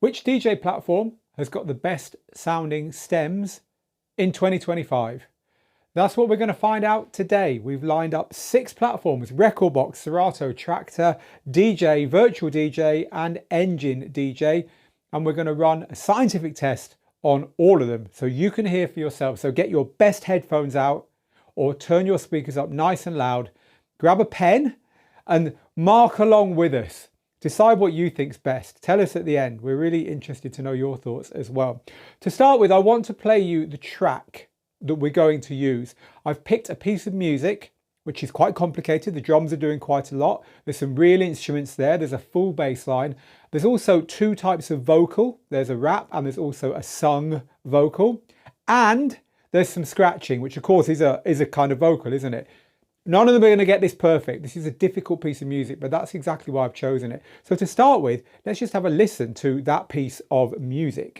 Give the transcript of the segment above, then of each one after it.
Which DJ platform has got the best sounding stems in 2025? That's what we're going to find out today. We've lined up 6 platforms: Rekordbox, Serato, Traktor, DJ, VirtualDJ and Engine DJ. And we're going to run a scientific test on all of them so you can hear for yourself. So get your best headphones out or turn your speakers up nice and loud. Grab a pen and mark along with us. Decide what you think's best. Tell us at the end. We're really interested to know your thoughts as well. To start with, I want to play you the track that we're going to use. I've picked a piece of music which is quite complicated. The drums are doing quite a lot. There's some real instruments there. There's a full bass line. There's also 2 types of vocal. There's a rap and there's also a sung vocal. And there's some scratching, which of course is a kind of vocal, isn't it? None of them are going to get this perfect. This is a difficult piece of music, but that's exactly why I've chosen it. So to start with, let's just have a listen to that piece of music.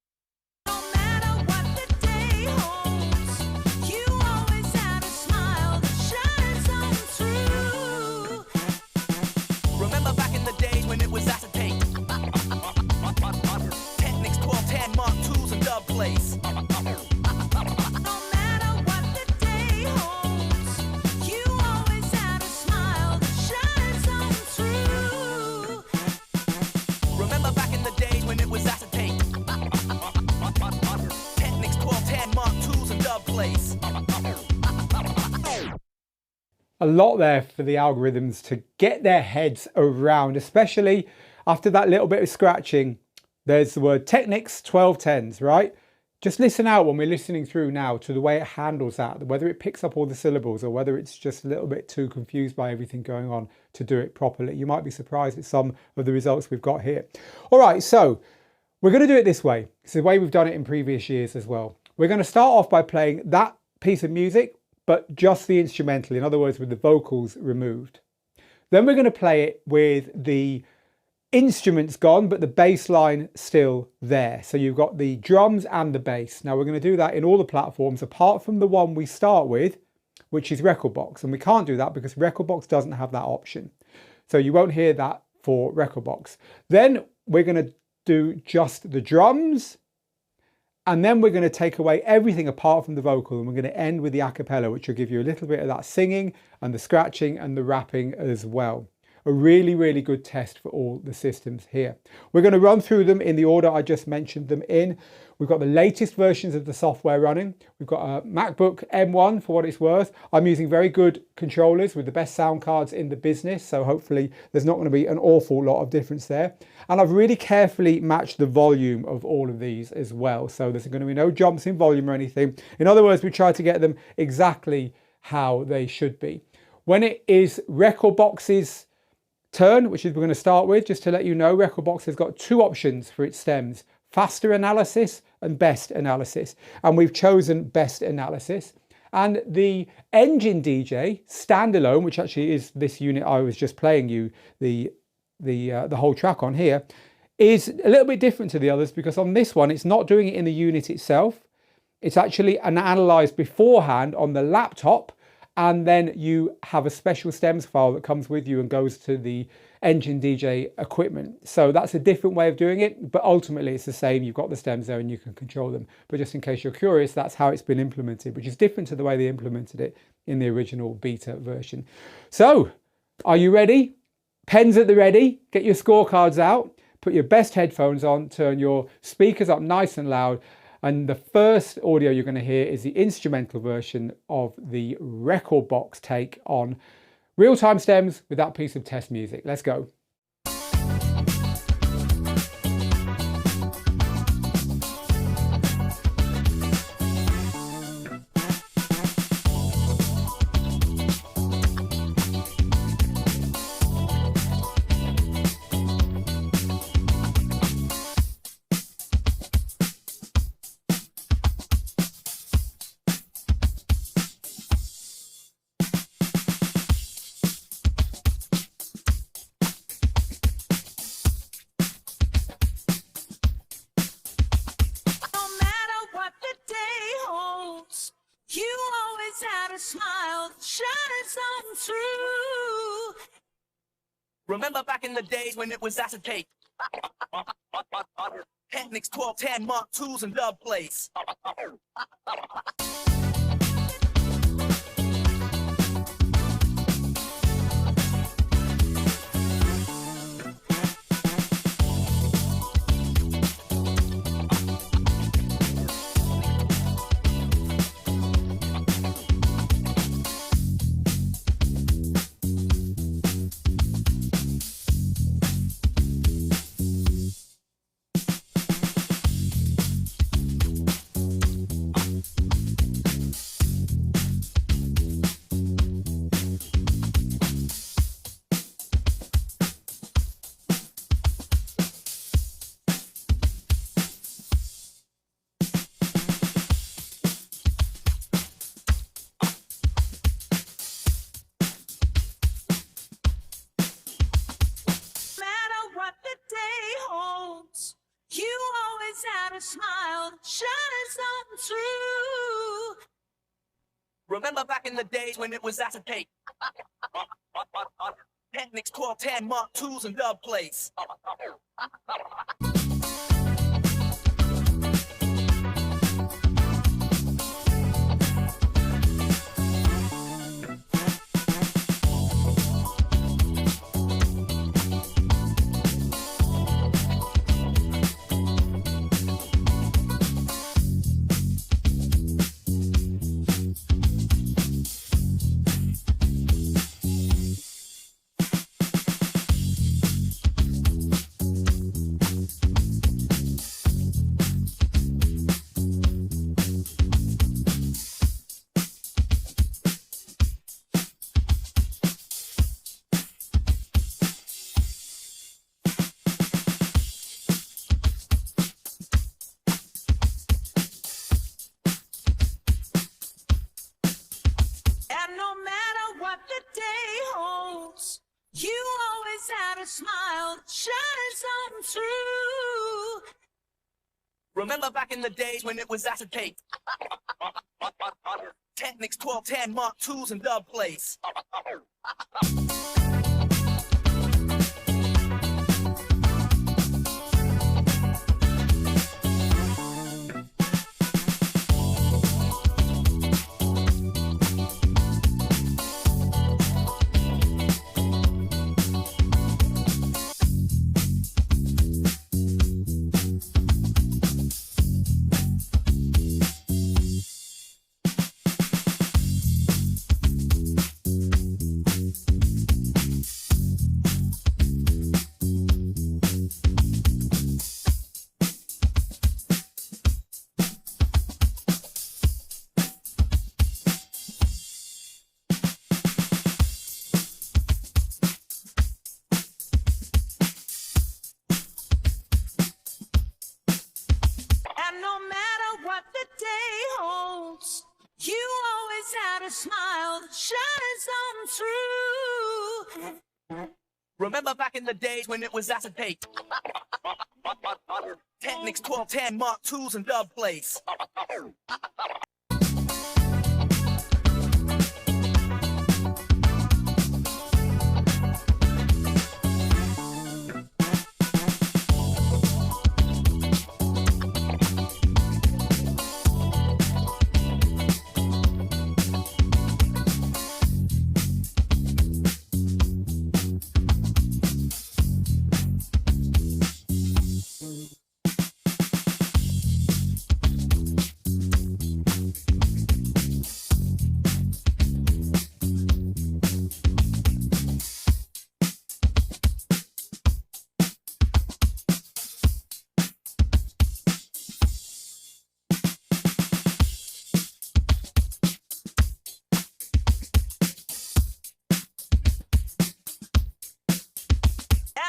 A lot there for the algorithms to get their heads around, especially after that little bit of scratching. There's the word Technics 1210s, right? Just listen out when we're listening through now to the way it handles that, whether it picks up all the syllables or whether it's just a little bit too confused by everything going on to do it properly. You might be surprised at some of the results we've got here. All right, so we're going to do it this way. It's the way we've done it in previous years as well. We're going to start off by playing that piece of music, but just the instrumental, in other words, with the vocals removed. Then we're going to play it with the instruments gone, but the bass line still there. So you've got the drums and the bass. Now we're going to do that in all the platforms, apart from the one we start with, which is Rekordbox. And we can't do that because Rekordbox doesn't have that option. So you won't hear that for Rekordbox. Then we're going to do just the drums. And then we're going to take away everything apart from the vocal, and we're going to end with the acapella, which will give you a little bit of that singing and the scratching and the rapping as well. A really, really good test for all the systems here. We're going to run through them in the order I just mentioned them in. We've got the latest versions of the software running. We've got a MacBook M1 for what it's worth. I'm using very good controllers with the best sound cards in the business, so hopefully there's not going to be an awful lot of difference there. And I've really carefully matched the volume of all of these as well, so there's going to be no jumps in volume or anything. In other words, we try to get them exactly how they should be. When it is Rekordbox's turn, which is we're going to start with, just to let you know, Rekordbox has got 2 options for its stems: faster analysis and best analysis, and we've chosen best analysis. And the Engine DJ standalone, which actually is this unit I was just playing you the whole track on here, is a little bit different to the others, because on this one it's not doing it in the unit itself. It's actually analysed beforehand on the laptop, and then you have a special stems file that comes with you and goes to the Engine DJ equipment. So that's a different way of doing it, but ultimately it's the same. You've got the stems there and you can control them. But just in case you're curious, that's how it's been implemented, which is different to the way they implemented it in the original beta version. So, are you ready? Pens at the ready, get your scorecards out, put your best headphones on, turn your speakers up nice and loud. And the first audio you're going to hear is the instrumental version of the Rekordbox take on real-time stems with that piece of test music. Let's go. Remember back in the days when it was acetate? Technics 1210 Mark IIs and dub plates. Smile, shines on through. Remember back in the days when it was acetate. Technics 1210 Mark IIs and dub plates. And no matter what the day holds, you always had a smile that shines on through. Remember back in the days when it was acetate. Technics 1210 Mark IIs and dub plates. And no matter what the day holds, you always had a smile that shines on through. Remember back in the days when it was acetate. Technics 1210 Mark IIs and dub plates.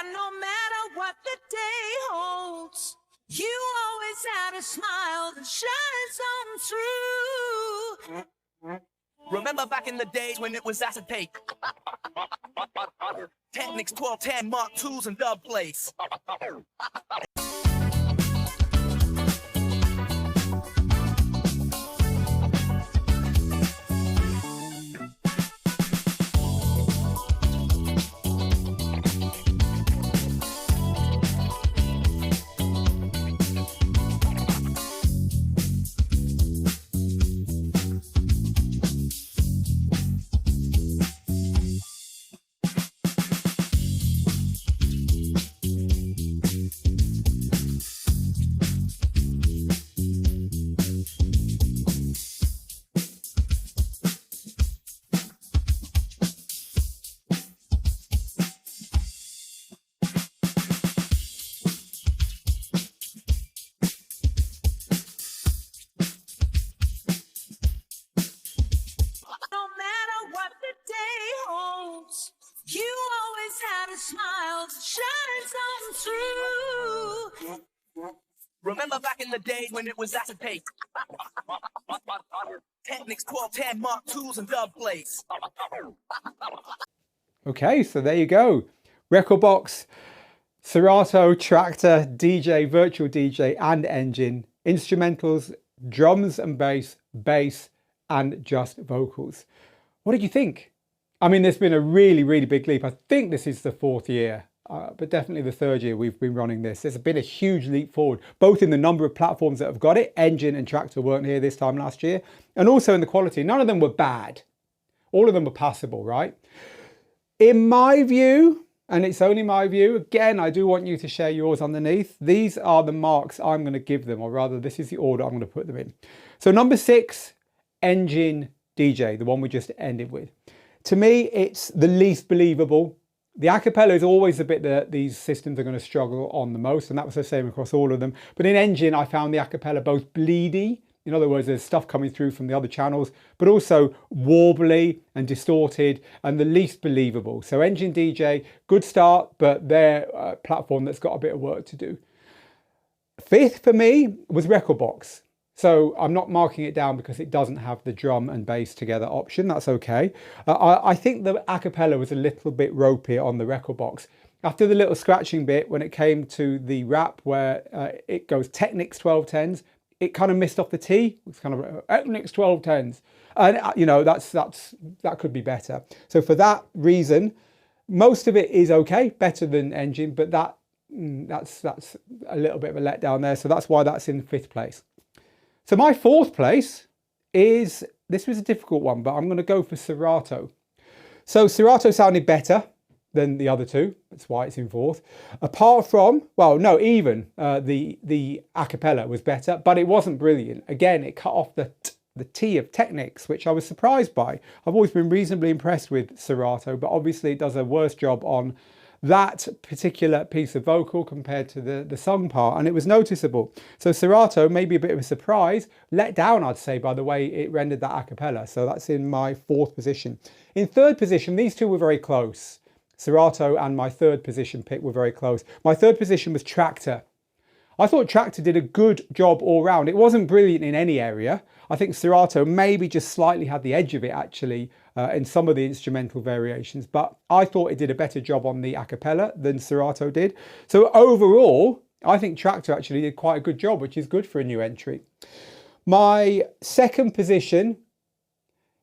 And no matter what the day holds, you always had a smile that shines on through. Remember back in the days when it was acetate. Technics 1210 Mark IIs and dub plates. Remember back in the days when it was acetate. Technics 1210, Mark IIs and dub plates. Okay, so there you go. Rekordbox, Serato, Traktor, DJ, Virtual DJ and Engine, instrumentals, drums and bass and just vocals. What did you think? I mean, there's been a really, really big leap. I think this is the 4th year, but definitely the 3rd year we've been running this. There's been a huge leap forward, both in the number of platforms that have got it. Engine and Traktor weren't here this time last year, and also in the quality. None of them were bad. All of them were passable, right? In my view, and it's only my view, again, I do want you to share yours underneath. These are the marks I'm going to give them, or rather, this is the order I'm going to put them in. So number 6, Engine DJ, the one we just ended with. To me, it's the least believable. The acapella is always the bit that these systems are going to struggle on the most, and that was the same across all of them. But in Engine, I found the acapella both bleedy, in other words, there's stuff coming through from the other channels, but also warbly and distorted and the least believable. So Engine DJ, good start, but they're a platform that's got a bit of work to do. 5th for me was Rekordbox. So I'm not marking it down because it doesn't have the drum and bass together option. That's okay. I think the acapella was a little bit ropier on the Rekordbox. After the little scratching bit, when it came to the rap where it goes Technics 1210s, it kind of missed off the T. It's kind of Technics 1210s. And you know, that could be better. So for that reason, most of it is okay, better than Engine, but that's a little bit of a letdown there. So that's why that's in 5th place. So my 4th place is, this was a difficult one, but I'm going to go for Serato. So Serato sounded better than the other two. That's why it's in 4th. Apart from, well, no, even the acapella was better, but it wasn't brilliant. Again, it cut off the T of Technics, which I was surprised by. I've always been reasonably impressed with Serato, but obviously it does a worse job on that particular piece of vocal compared to the sung part, and it was noticeable. So Serato may be a bit of a surprise, let down I'd say by the way it rendered that a cappella. So that's in my 4th position. In 3rd position, these two were very close. Serato and my 3rd position pick were very close. My 3rd position was Traktor. I thought Traktor did a good job all round. It wasn't brilliant in any area. I think Serato maybe just slightly had the edge of it actually in some of the instrumental variations, but I thought it did a better job on the a cappella than Serato did. So overall, I think Traktor actually did quite a good job, which is good for a new entry. My 2nd position,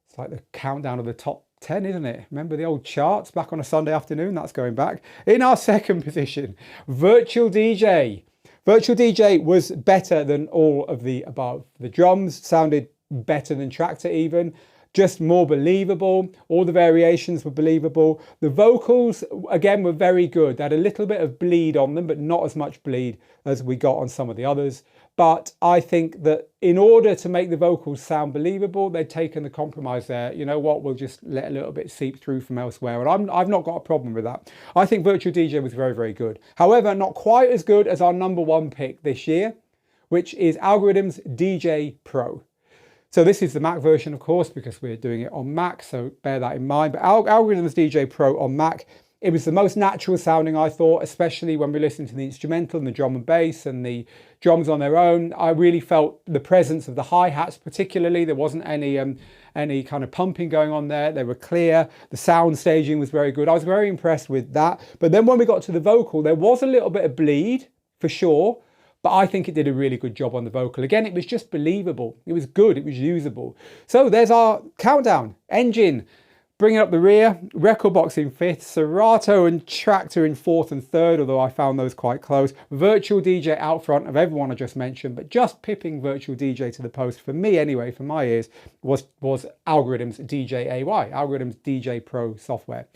it's like the countdown of the top 10, isn't it? Remember the old charts back on a Sunday afternoon? That's going back. In our 2nd position, Virtual DJ. Virtual DJ was better than all of the above. The drums sounded better than Traktor even, just more believable. All the variations were believable. The vocals, again, were very good. They had a little bit of bleed on them, but not as much bleed as we got on some of the others. But I think that in order to make the vocals sound believable, they'd taken the compromise there. You know what, we'll just let a little bit seep through from elsewhere. And I've not got a problem with that. I think Virtual DJ was very, very good. However, not quite as good as our #1 pick this year, which is Algorithm's Djay Pro. So this is the Mac version, of course, because we're doing it on Mac, so bear that in mind. But Algorithm's Djay Pro on Mac, it was the most natural sounding, I thought, especially when we listened to the instrumental and the drum and bass and the drums on their own. I really felt the presence of the hi-hats particularly. There wasn't any kind of pumping going on there. They were clear. The sound staging was very good. I was very impressed with that. But then when we got to the vocal, there was a little bit of bleed, for sure. But I think it did a really good job on the vocal. Again, it was just believable. It was good. It was usable. So there's our countdown. Engine bringing up the rear. Rekordbox in 5th. Serato and Traktor in 4th and 3rd, although I found those quite close. Virtual DJ out front of everyone I just mentioned, but just pipping Virtual DJ to the post, for me anyway, for my ears, was Algorithm's DJAY, Algorithm's Djay Pro software.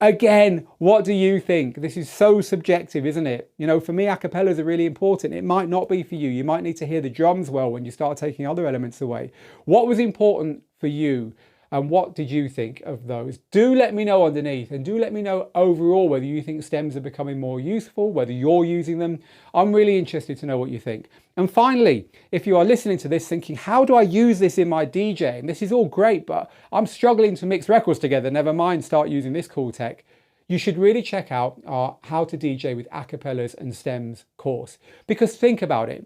Again, what do you think? This is so subjective, isn't it? You know, for me, acapellas are really important. It might not be for you. You might need to hear the drums well when you start taking other elements away. What was important for you? And what did you think of those? Do let me know underneath, and do let me know overall whether you think stems are becoming more useful, whether you're using them. I'm really interested to know what you think. And finally, if you are listening to this thinking, how do I use this in my DJing? This is all great, but I'm struggling to mix records together, never mind start using this cool tech. You should really check out our How to DJ with Acapellas and Stems course. Because think about it.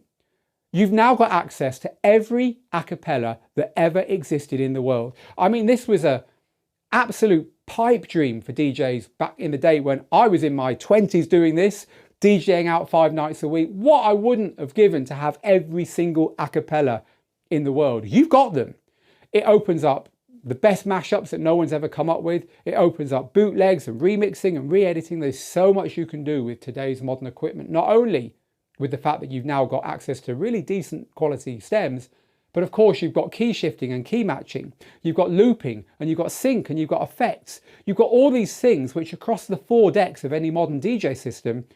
You've now got access to every acapella that ever existed in the world. I mean, this was a absolute pipe dream for DJs back in the day when I was in my 20s doing this, DJing out 5 nights a week. What I wouldn't have given to have every single acapella in the world. You've got them. It opens up the best mashups that no one's ever come up with. It opens up bootlegs and remixing and re-editing. There's so much you can do with today's modern equipment, not only with the fact that you've now got access to really decent quality stems, but of course you've got key shifting and key matching. You've got looping and you've got sync and you've got effects. You've got all these things which across the 4 decks of any modern DJ system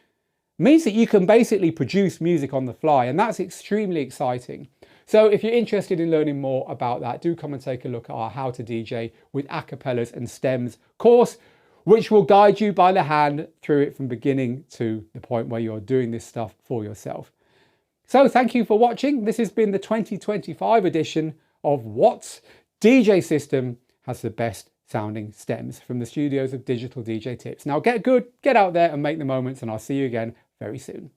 means that you can basically produce music on the fly, and that's extremely exciting. So if you're interested in learning more about that, do come and take a look at our How to DJ with Acapellas and Stems course, which will guide you by the hand through it from beginning to the point where you're doing this stuff for yourself. So thank you for watching. This has been the 2025 edition of What DJ System has the best sounding stems from the studios of Digital DJ Tips. Now get good, get out there and make the moments, and I'll see you again very soon.